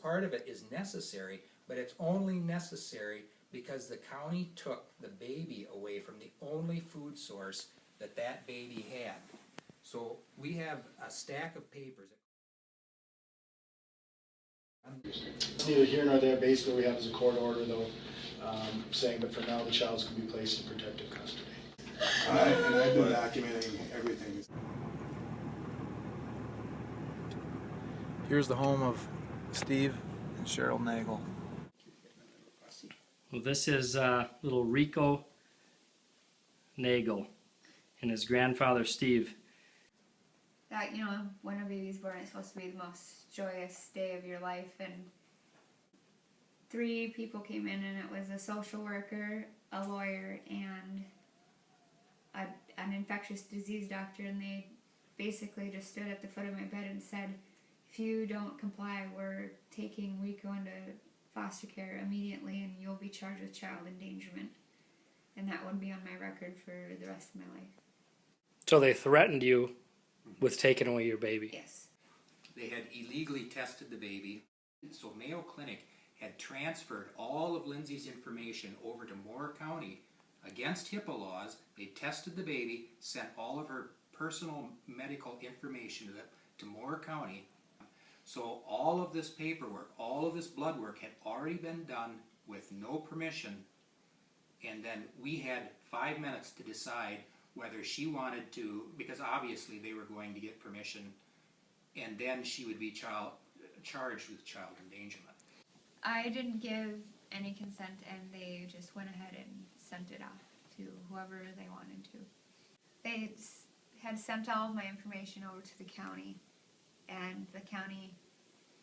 part of it is necessary, but it's only necessary because the county took the baby away from the only food source that that baby had. So we have a stack of papers. It's neither here nor there. Basically, what we have is a court order, though, saying that for now the child's going to be placed in protective custody. And I've been documenting everything. Here's the home of Steve and Cheryl Nagel. Well, this is little Rico Nagel and his grandfather Steve. That, you know, when a baby's born, it's supposed to be the most joyous day of your life, and 3 people came in, and it was a social worker, a lawyer, and an infectious disease doctor, and they basically just stood at the foot of my bed and said, if you don't comply, we're taking Rico into foster care immediately and you'll be charged with child endangerment. And that would be on my record for the rest of my life. So they threatened you with taking away your baby? Yes. They had illegally tested the baby. So Mayo Clinic had transferred all of Lindsay's information over to Mower County against HIPAA laws. They tested the baby, sent all of her personal medical information to Mower County. So all of this paperwork, all of this blood work had already been done with no permission, and then we had 5 minutes to decide whether she wanted to, because obviously they were going to get permission, and then she would be charged with child endangerment. I didn't give any consent, and they just went ahead and sent it off to whoever they wanted to. They had sent all of my information over to the county, and the county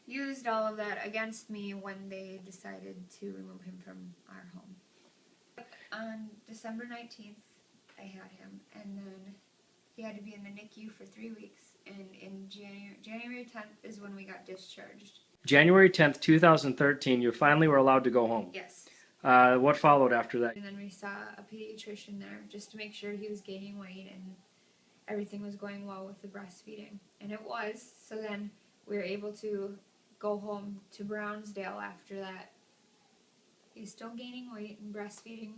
used all of that against me when they decided to remove him from our home. On December 19th, I had him, and then he had to be in the NICU for 3 weeks, and in January 10th is when we got discharged. January 10th, 2013, you finally were allowed to go home. Yes. What followed after that? And then we saw a pediatrician there just to make sure he was gaining weight and everything was going well with the breastfeeding. And it was. So then we were able to go home to Brownsdale after that. He's still gaining weight and breastfeeding.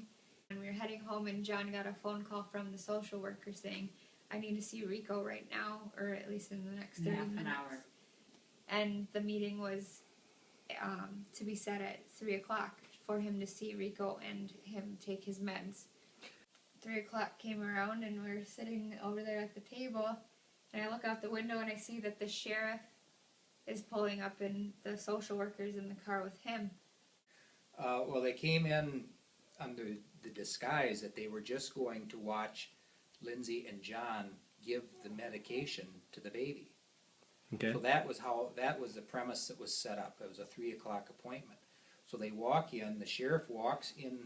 And we were heading home, and John got a phone call from the social worker saying, I need to see Rico right now, or at least in the next 30 minutes. An hour. And the meeting was to be set at 3 o'clock for him to see Rico and him take his meds. 3 o'clock came around, and we were sitting over there at the table, and I look out the window and I see that the sheriff is pulling up and the social worker's in the car with him. Well, they came in under the disguise that they were just going to watch Lindsay and John give the medication to the baby. Okay. So that was the premise that was set up. It was a 3 o'clock appointment. So they walk in, the sheriff walks in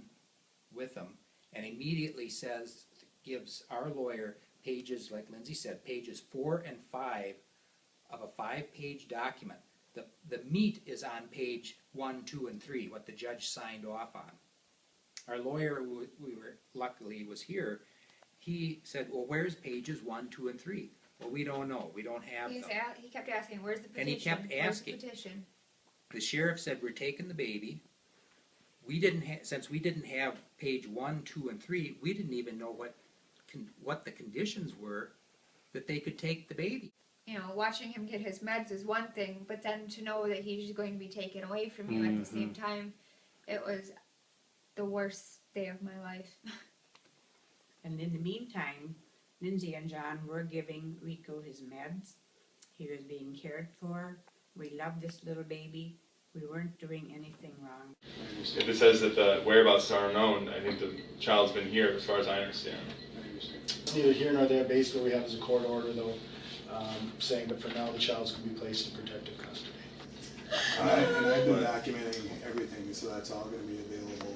with them, and immediately gives our lawyer pages, like Lindsay said, pages 4 and 5 of a 5-page document. The meat is on page 1, 2, and 3, what the judge signed off on. Our lawyer, luckily was here, he said, well, where's pages 1, 2, and 3? Well, we don't know. We don't have them. He kept asking, where's the petition? And he kept asking. Where's the petition? The sheriff said, we're taking the baby. Since we didn't have page 1, 2, and 3, we didn't even know what the conditions were that they could take the baby. You know, watching him get his meds is one thing, but then to know that he's going to be taken away from you at the same time, it was the worst day of my life. And in the meantime, Lindsay and John were giving Rico his meds. He was being cared for. We loved this little baby. We weren't doing anything wrong. If it says that the whereabouts are unknown, I think the child's been here, as far as I understand. It's neither here nor there. Basically, what we have is a court order, though, saying that for now the child's going to be placed in protective custody. And I've been documenting everything, so that's all going to be available.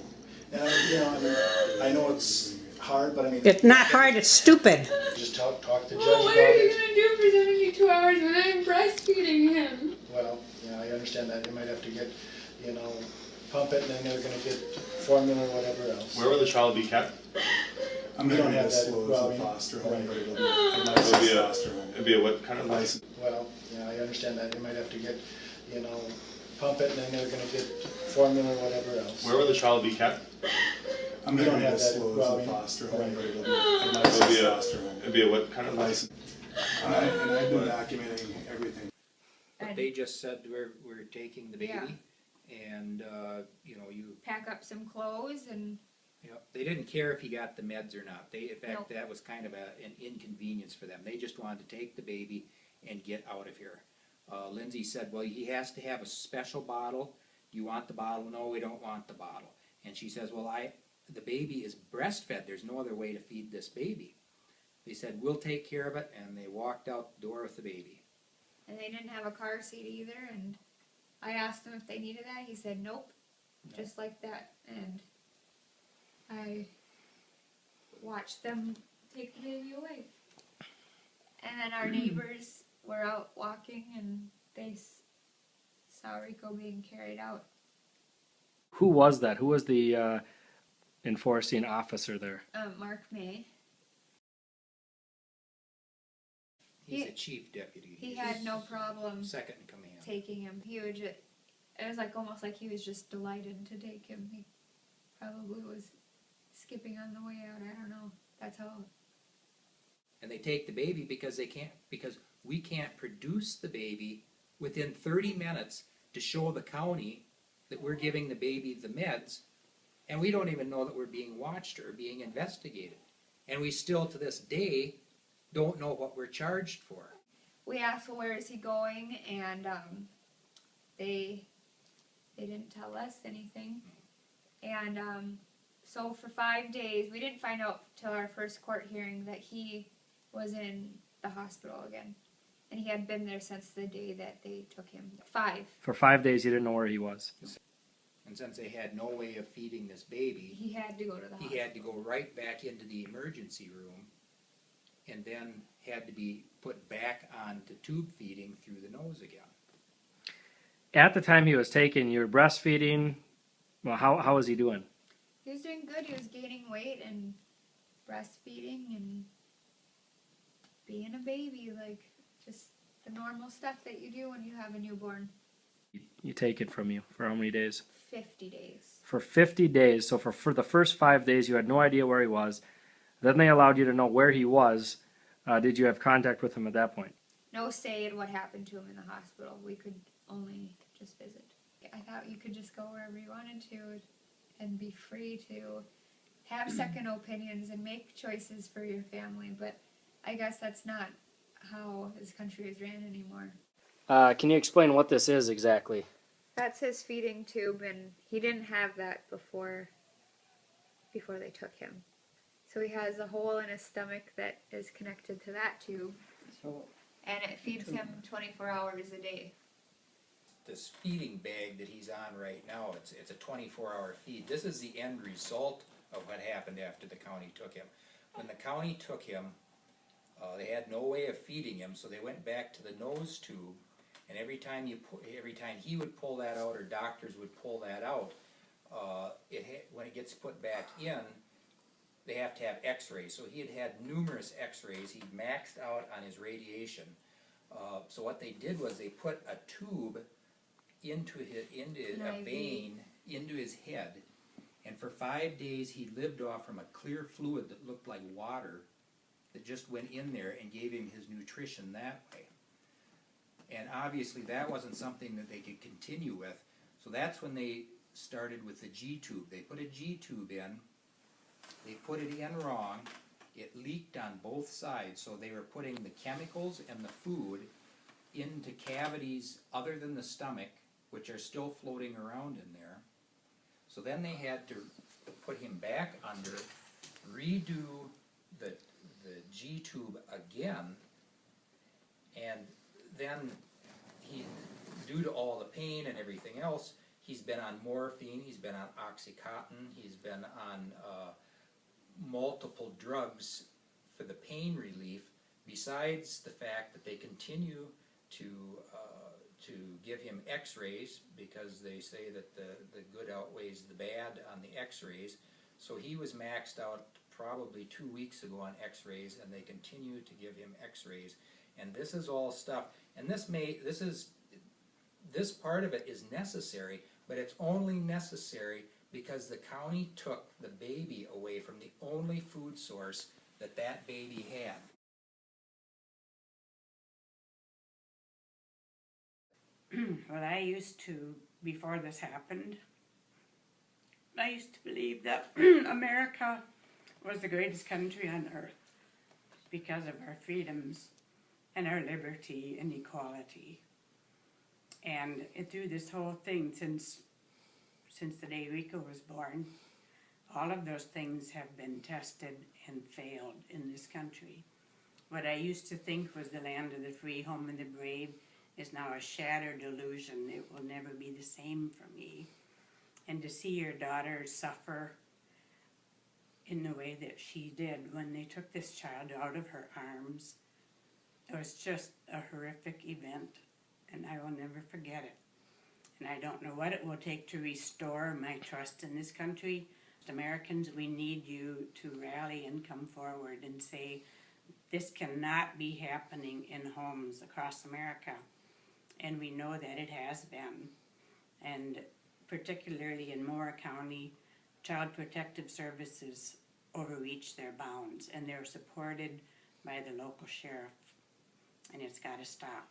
And you know, I know it's hard, but I mean, it's not hard, it's stupid. Just talk to the judge Well, what about are you it. going to do for 72 hours when I'm breastfeeding him? Well, yeah, I understand that. You might have to get, pump it, and then they're going to get formula or whatever else. Where will the child be kept? I'm We not don't going to have that. disclose Well, the foster home, right. but it'll be a licensed foster home. It'll be a what kind of license? Well, yeah, I understand that. You might have to get, pump it, and then they're gonna get formula or whatever else. Where will the child be kept? I'm We gonna don't have that, disclose well, the we- foster right. home, but it'll be a It'll licensed be foster home. it'll be a what kind A of license. And I've been documenting everything. But they just said we're taking the Yeah. baby, and, you know, you, Pack up some clothes and they didn't care if he got the meds or not. They, in fact, Nope. that was kind of an inconvenience for them. They just wanted to take the baby and get out of here. Lindsay said, well, he has to have a special bottle. Do you want the bottle? No, we don't want the bottle. And she says, well, the baby is breastfed. There's no other way to feed this baby. They said, we'll take care of it, and they walked out the door with the baby. and they didn't have a car seat either, and I asked him if they needed that. He said nope, just like that. And I watched them take the baby away. And then our neighbors were out walking, and they saw Rico being carried out. Who was that? Who was the enforcing officer there? Mark May. He's He- a chief deputy. He He's had no problem second in command. taking him. He would just, it was like almost like he was just delighted to take him. He probably was skipping on the way out. I don't know. That's how. And they take the baby because we can't produce the baby within 30 minutes to show the county that we're giving the baby the meds, and we don't even know that we're being watched or being investigated. And we still, to this day, don't know what we're charged for. We asked, well, where is he going? And they didn't tell us anything. And so for 5 days, we didn't find out till our first court hearing that he was in the hospital again. And he had been there since the day that they took him. 5. For 5 days, you didn't know where he was. And since they had no way of feeding this baby, He had to go to the he hospital. had to go right back into the emergency room and then had to be put back onto tube feeding through the nose again. At the time he was taken, you were breastfeeding. Well, how was he doing? He was doing good. He was gaining weight and breastfeeding and being a baby, like just the normal stuff that you do when you have a newborn. You take it from you for how many days? 50 days. For 50 days. So for the first 5 days, you had no idea where he was. Then they allowed you to know where he was. Did you have contact with him at that point? No say in what happened to him in the hospital. We could only just visit. I thought you could just go wherever you wanted to and be free to have second opinions and make choices for your family, but I guess that's not how this country is ran anymore. Can you explain what this is exactly? That's his feeding tube, and he didn't have that before they took him. So he has a hole in his stomach that is connected to that tube, and it feeds him 24 hours a day. This feeding bag that he's on right now, it's a 24-hour feed. This is the end result of what happened after the county took him. When the county took him, they had no way of feeding him, so they went back to the nose tube. And every time he would pull that out, or doctors would pull that out, when it gets put back in, they have to have X-rays. So he had numerous X-rays. He'd maxed out on his radiation. So what they did was they put a tube into a vein into his head, and for 5 days he lived off from a clear fluid that looked like water that just went in there and gave him his nutrition that way. And obviously that wasn't something that they could continue with, so that's when they started with the G-tube. They put a G-tube in, they put it in wrong, it leaked on both sides, so they were putting the chemicals and the food into cavities other than the stomach, which are still floating around in there. So then they had to put him back under, redo the G-tube again, and then due to all the pain and everything else, he's been on morphine, he's been on Oxycontin, he's been on multiple drugs for the pain relief, besides the fact that they continue to give him X-rays because they say that the good outweighs the bad on the X-rays. So he was maxed out probably 2 weeks ago on X-rays, and they continue to give him X-rays. And this is all stuff, and this this part of it is necessary, but it's only necessary because the county took the baby away from the only food source that that baby had. Well, I used to, before this happened, I used to believe that America was the greatest country on earth because of our freedoms and our liberty and equality. And through this whole thing, since the day Rico was born, all of those things have been tested and failed in this country. What I used to think was the land of the free, home of the brave, is now a shattered illusion. It will never be the same for me. And to see your daughter suffer in the way that she did when they took this child out of her arms, it was just a horrific event, and I will never forget it. And I don't know what it will take to restore my trust in this country. Americans, we need you to rally and come forward and say, this cannot be happening in homes across America. And we know that it has been. And particularly in Mower County, Child Protective Services overreach their bounds, and they're supported by the local sheriff. And it's got to stop.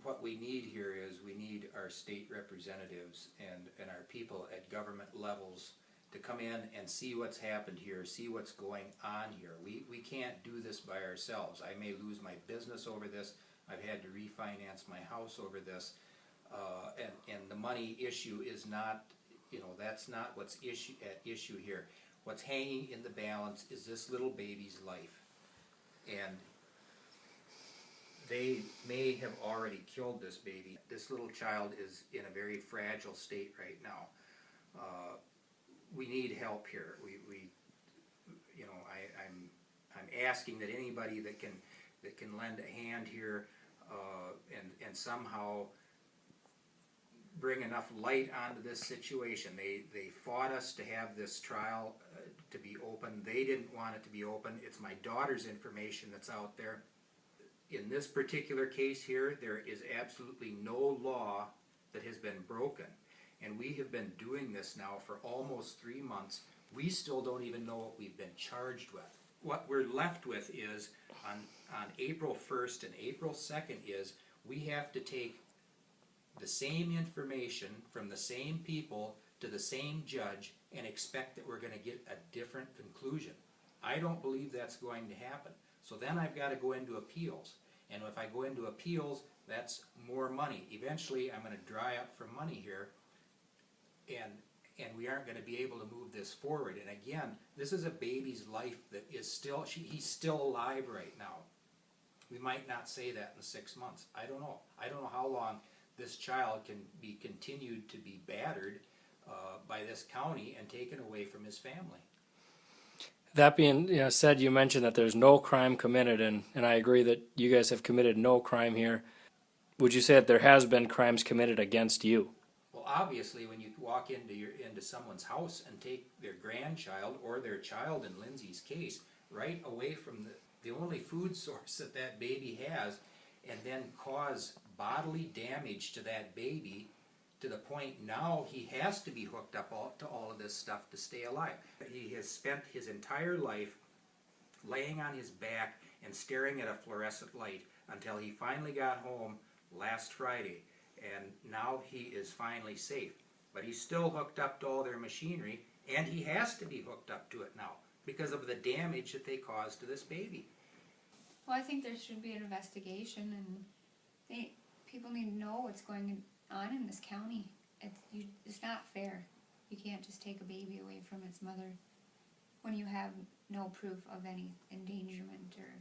What we need here is we need our state representatives and our people at government levels to come in and see what's happened here, see what's going on here. We can't do this by ourselves. I may lose my business over this. I've had to refinance my house over this. And the money issue is not, that's not what's at issue here. What's hanging in the balance is this little baby's life. And they may have already killed this baby. This little child is in a very fragile state right now. We need help here. I'm asking that anybody that can lend a hand here and somehow bring enough light onto this situation. They fought us to have this trial to be open. They didn't want it to be open. It's my daughter's information that's out there. In this particular case here, there is absolutely no law that has been broken. And we have been doing this now for almost 3 months. We still don't even know what we've been charged with. What we're left with is, on April 1st and April 2nd is, we have to take the same information from the same people to the same judge and expect that we're going to get a different conclusion. I don't believe that's going to happen. So then I've got to go into appeals. And if I go into appeals, that's more money. Eventually I'm going to dry up for money here, and we aren't going to be able to move this forward. And again, this is a baby's life that is still, he's still alive right now. We might not say that in 6 months. I don't know. I don't know how long this child can be continued to be battered by this county and taken away from his family. That being said, you mentioned that there's no crime committed, and I agree that you guys have committed no crime here. Would you say that there has been crimes committed against you? Well, obviously, when you walk into someone's house and take their grandchild or their child, in Lindsay's case, right away from the only food source that that baby has, and then cause bodily damage to that baby to the point now he has to be hooked up to all of this stuff to stay alive. He has spent his entire life laying on his back and staring at a fluorescent light until he finally got home last Friday, and now he is finally safe. But he's still hooked up to all their machinery, and he has to be hooked up to it now because of the damage that they caused to this baby. Well, I think there should be an investigation, and people need to know what's going on in this county. It's not fair. You can't just take a baby away from its mother when you have no proof of any endangerment or